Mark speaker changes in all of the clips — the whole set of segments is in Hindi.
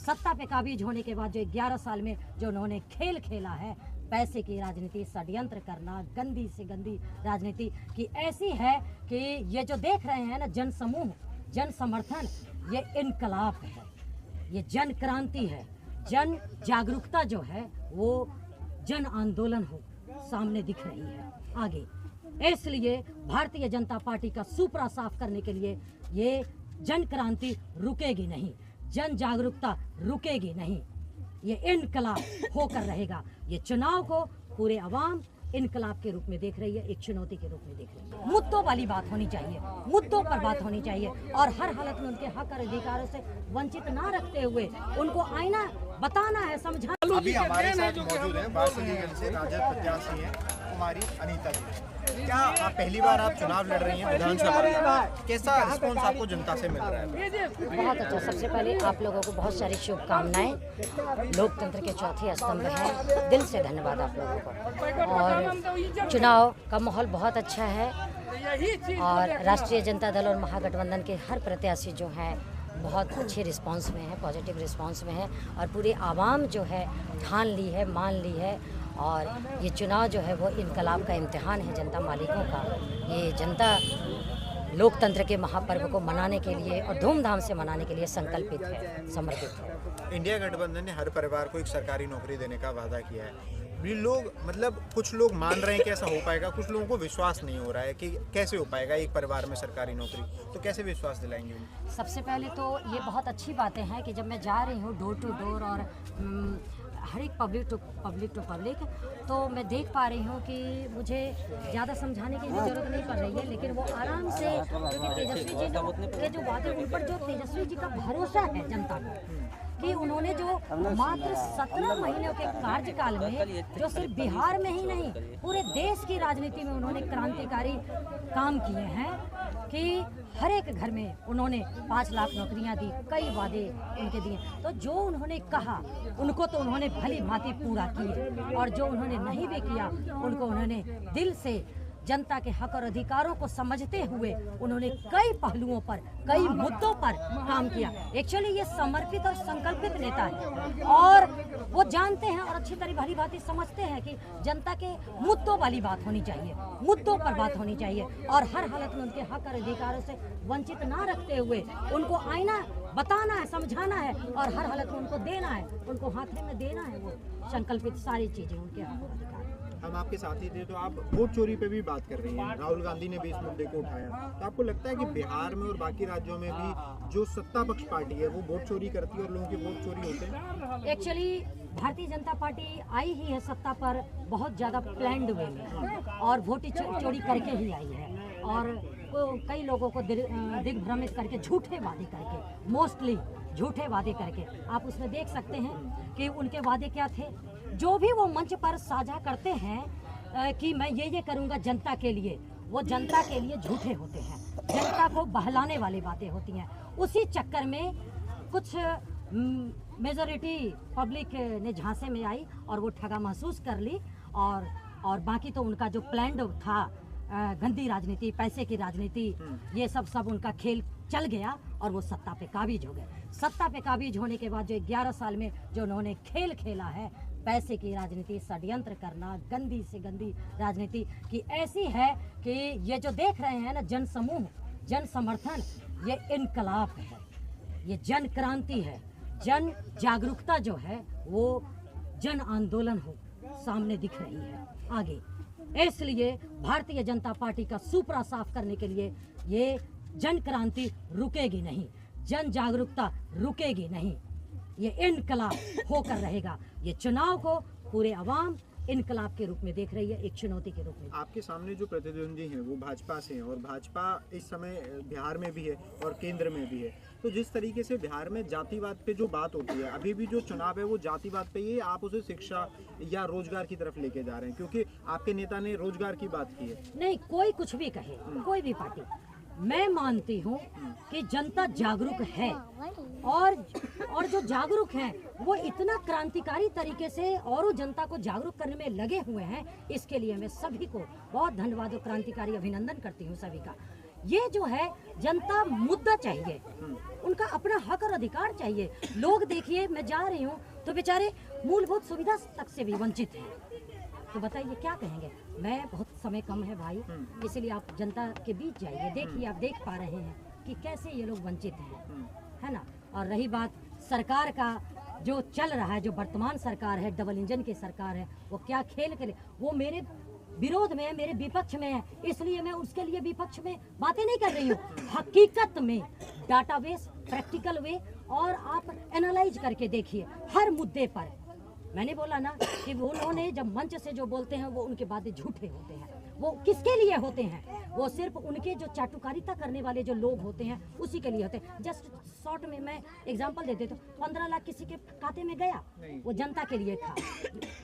Speaker 1: सत्ता पे काबिज होने के बाद जो 11 साल में जो उन्होंने खेल खेला है, पैसे की राजनीति, षड्यंत्र करना, गंदी से गंदी राजनीति की ऐसी है कि ये जो देख रहे हैं ना जन समूह, जन समर्थन, ये इनकलाब है, ये जन क्रांति है, जन जागरूकता जो है वो जन आंदोलन हो सामने दिख रही है आगे। इसलिए भारतीय जनता पार्टी का सुपड़ा साफ करने के लिए ये जन क्रांति रुकेगी नहीं, जन जागरूकता रुकेगी नहीं, ये इनकलाब होकर रहेगा। ये चुनाव को पूरे अवाम इनकलाब के रूप में देख रही है, एक चुनौती के रूप में देख रही है। मुद्दों वाली बात होनी चाहिए, मुद्दों पर बात होनी चाहिए और हर हालत में उनके हक और अधिकारों से वंचित ना रखते हुए उनको आईना बताना है, समझाना।
Speaker 2: अभी हमारे साथ मौजूद है बासलीगंज से राजद प्रत्याशी हैं कुमारी अनीता जी। क्या आप पहली बार आप चुनाव लड़ रही हैं विधानसभा में, कैसा रिस्पॉन्स आपको जनता से मिल रहा है?
Speaker 1: बहुत अच्छा। सबसे पहले आप लोगों को बहुत सारी शुभकामनाएं। लोकतंत्र के चौथे स्तंभ हैं, दिल से धन्यवाद आप लोगों को। और चुनाव का माहौल बहुत अच्छा है और राष्ट्रीय जनता दल और महागठबंधन के हर प्रत्याशी जो हैं बहुत अच्छे रिस्पांस में है, पॉजिटिव रिस्पांस में है और पूरी आवाम जो है ठान ली है, मान ली है। और ये चुनाव जो है वो इनकलाब का इम्तिहान है जनता मालिकों का। ये जनता लोकतंत्र के महापर्व को मनाने के लिए और धूमधाम से मनाने के लिए संकल्पित है, समर्पित है।
Speaker 2: इंडिया गठबंधन ने हर परिवार को एक सरकारी नौकरी देने का वादा किया है। भी लोग मतलब कुछ लोग मान रहे हैं कि ऐसा हो पाएगा, कुछ लोगों को विश्वास नहीं हो रहा है कि कैसे हो पाएगा एक परिवार में सरकारी नौकरी, तो कैसे विश्वास दिलाएंगे उन्हें?
Speaker 1: सबसे पहले तो ये बहुत अच्छी बातें हैं कि जब मैं जा रही हूँ डोर टू डोर और हर एक पब्लिक टू पब्लिक, तो मैं देख पा रही हूँ कि मुझे ज़्यादा समझाने की भी ज़रूरत नहीं पड़ रही है, लेकिन वो आराम से, क्योंकि तेजस्वी जी के जो वादे, उन पर जो तेजस्वी जी का भरोसा है जनता को कि उन्होंने जो मात्र 17 महीनों के कार्यकाल में जो सिर्फ बिहार में ही नहीं पूरे देश की राजनीति में उन्होंने क्रांतिकारी काम किए हैं कि हर एक घर में उन्होंने 5 लाख नौकरियां दी, कई वादे उनके दिए। तो जो उन्होंने कहा उनको तो उन्होंने भली भांति पूरा किए और जो उन्होंने नहीं भी किया उनको उन्होंने दिल से जनता के हक और अधिकारों को समझते हुए उन्होंने कई पहलुओं पर, कई मुद्दों पर काम किया। एक्चुअली ये समर्पित और संकल्पित नेता है और वो जानते हैं और अच्छी तरह भली भांति समझते हैं कि जनता के मुद्दों वाली बात होनी चाहिए, मुद्दों पर बात होनी चाहिए और हर हालत में उनके हक और अधिकारों से वंचित ना रखते हुए उनको आईना बताना है, समझाना है और हर हालत में उनको देना है, उनको हाथ में देना है वो संकल्पित सारी चीजें उनके हक और अधिकार।
Speaker 2: हम आपके साथी थे तो आप वोट चोरी पे भी बात कर रही हैं, राहुल गांधी ने भी इस मुद्दे को उठाया, तो आपको लगता है कि बिहार में और बाकी राज्यों में भी जो सत्ता पक्ष पार्टी है वो वोट चोरी करती है और लोगों के वोट चोरी होते हैं?
Speaker 1: एक्चुअली भारतीय जनता पार्टी आई ही है सत्ता पर बहुत ज़्यादा प्लान्ड वे में और वोट चोरी करके ही आई है और कई लोगों को दिग्भ्रमित करके, झूठे वादे करके, मोस्टली झूठे वादे करके आप उसमें देख सकते हैं कि उनके वादे क्या थे। जो भी वो मंच पर साझा करते हैं कि मैं ये करूँगा जनता के लिए, वो जनता के लिए झूठे होते हैं, जनता को बहलाने वाली बातें होती हैं। उसी चक्कर में कुछ मेजॉरिटी पब्लिक ने झांसे में आई और वो ठगा महसूस कर ली और बाकी तो उनका जो प्लान था, गंदी राजनीति, पैसे की राजनीति, ये सब उनका खेल चल गया और वो सत्ता पे काबिज हो गए। सत्ता पे काबिज होने के बाद जो 11 साल में जो उन्होंने खेल खेला है, पैसे की राजनीति, षड्यंत्र करना, गंदी से गंदी राजनीति की ऐसी है कि ये जो देख रहे हैं ना जन समूह, जन समर्थन, ये इनकलाब है, ये जन क्रांति है, जन जागरूकता जो है वो जन आंदोलन हो सामने दिख रही है आगे। इसलिए भारतीय जनता पार्टी का सुपड़ा साफ करने के लिए ये जन क्रांति रुकेगी नहीं, जन जागरूकता रुकेगी नहीं, ये इनकलाब होकर रहेगा। ये चुनाव को पूरे अवाम इनकलाब के रूप में देख रही है, एक चुनौती के रूप में।
Speaker 2: आपके सामने जो प्रतिद्वंदी हैं वो भाजपा से हैं और भाजपा इस समय बिहार में भी है और केंद्र में भी है, तो जिस तरीके से बिहार में जातिवाद पे जो बात होती है, अभी भी जो चुनाव है वो जातिवाद पे ही, आप उसे शिक्षा या रोजगार की तरफ लेके जा रहे हैं, क्योंकि आपके नेता ने रोजगार की बात की है।
Speaker 1: नहीं, कोई कुछ भी कहे, कोई भी पार्टी, मैं मानती हूँ कि जनता जागरूक है और जो जागरूक हैं वो इतना क्रांतिकारी तरीके से और जनता को जागरूक करने में लगे हुए हैं। इसके लिए मैं सभी को बहुत धन्यवाद और क्रांतिकारी अभिनंदन करती हूँ सभी का ये जो है जनता मुद्दा चाहिए, उनका अपना हक और अधिकार चाहिए। लोग देखिए, मैं जा रही हूँ तो बेचारे मूलभूत सुविधा तक से भी वंचित हैं। तो बताइए क्या कहेंगे। मैं बहुत समय कम है भाई, इसलिए आप जनता के बीच जाइए, देखिए, आप देख पा रहे हैं कि कैसे ये लोग वंचित हैं, है ना। और रही बात सरकार का जो चल रहा है, जो वर्तमान सरकार है, डबल इंजन की सरकार है, वो क्या खेल के लिए, वो मेरे विरोध में है, मेरे विपक्ष में है, इसलिए मैं उसके लिए विपक्ष में बातें नहीं कर रही हूँ। हकीकत में डाटाबेस, प्रैक्टिकल वे, और आप एनालाइज करके देखिए हर मुद्दे पर। मैंने बोला ना कि उन्होंने जब मंच से जो बोलते हैं वो उनके बातें झूठे होते हैं। वो किसके लिए होते हैं? वो सिर्फ उनके जो चाटुकारिता करने वाले जो लोग होते हैं उसी के लिए होते हैं। जस्ट शॉर्ट में मैं एग्जांपल दे देता हूँ। 15 लाख किसी के खाते में गया, वो जनता के लिए था,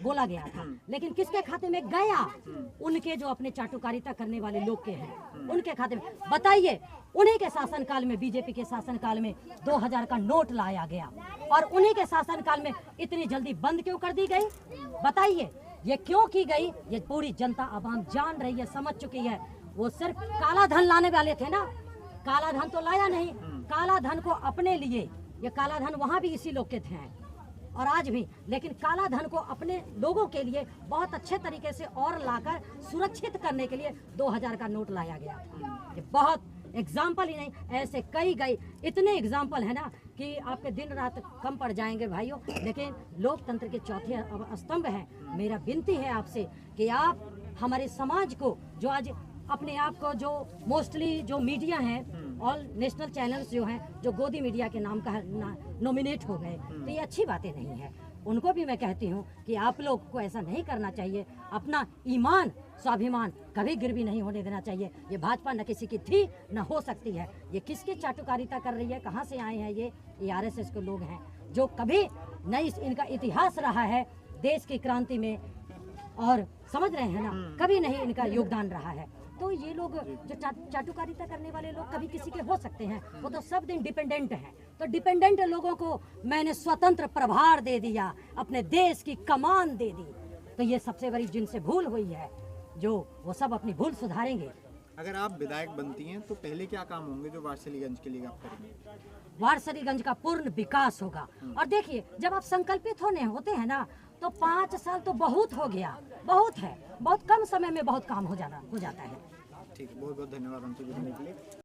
Speaker 1: बोला गया था, लेकिन किसके खाते में गया? उनके जो अपने चाटुकारिता करने वाले लोग के हैं, उनके खाते में। बताइए, उन्हीं के शासनकाल में, बीजेपी के शासनकाल में 2000 का नोट लाया गया, और उन्हीं के शासनकाल में इतनी जल्दी बंद क्यों कर दी गई? बताइए, ये क्यों की गई? ये पूरी जनता आवाम जान रही है, समझ चुकी है। वो सिर्फ काला धन लाने वाले थे ना, काला धन तो लाया नहीं, काला धन को अपने लिए, ये काला धन वहां भी इसी लोग के थे और आज भी, लेकिन काला धन को अपने लोगों के लिए बहुत अच्छे तरीके से और लाकर सुरक्षित करने के लिए 2000 का नोट लाया गया। ये बहुत एग्जाम्पल ही नहीं, ऐसे कई गए, इतने एग्जाम्पल है ना कि आपके दिन रात कम पड़ जाएंगे भाइयों। लेकिन लोकतंत्र के चौथे स्तंभ हैं। मेरा विनती है आपसे कि आप हमारे समाज को, जो आज अपने आप को, जो मोस्टली जो मीडिया है, ऑल नेशनल चैनल्स जो हैं, जो गोदी मीडिया के नाम का नॉमिनेट हो गए, तो ये अच्छी बातें नहीं है। उनको भी मैं कहती हूँ कि आप लोग को ऐसा नहीं करना चाहिए। अपना ईमान, स्वाभिमान कभी गिरवी नहीं होने देना चाहिए। ये भाजपा न किसी की थी, न हो सकती है। ये किसकी चाटुकारिता कर रही है, कहाँ से आए हैं ये आरएसएस के लोग हैं, जो कभी नहीं, इनका इतिहास रहा है देश की क्रांति में, और समझ रहे हैं ना, कभी नहीं इनका योगदान रहा है। तो ये लोग जो चाटुकारिता करने वाले लोग कभी किसी के हो सकते हैं, वो तो सब दिन डिपेंडेंट हैं। तो डिपेंडेंट लोगों को मैंने स्वतंत्र प्रभार दे दिया, अपने देश की कमान दे दी। तो ये सबसे बड़ी जिनसे भूल हुई है, जो वो सब अपनी भूल सुधारेंगे।
Speaker 2: अगर आप विधायक बनती हैं तो पहले क्या काम होंगे जो वारसलीगंज के लिए आप करेंगे?
Speaker 1: वारसलीगंज का पूर्ण विकास होगा। और देखिए, जब आप संकल्पित होते हैं ना, तो 5 साल तो बहुत हो गया, बहुत है, बहुत कम समय में बहुत काम हो जाता है।
Speaker 2: ठीक है, बहुत बहुत धन्यवाद हमसे जुड़ने के लिए।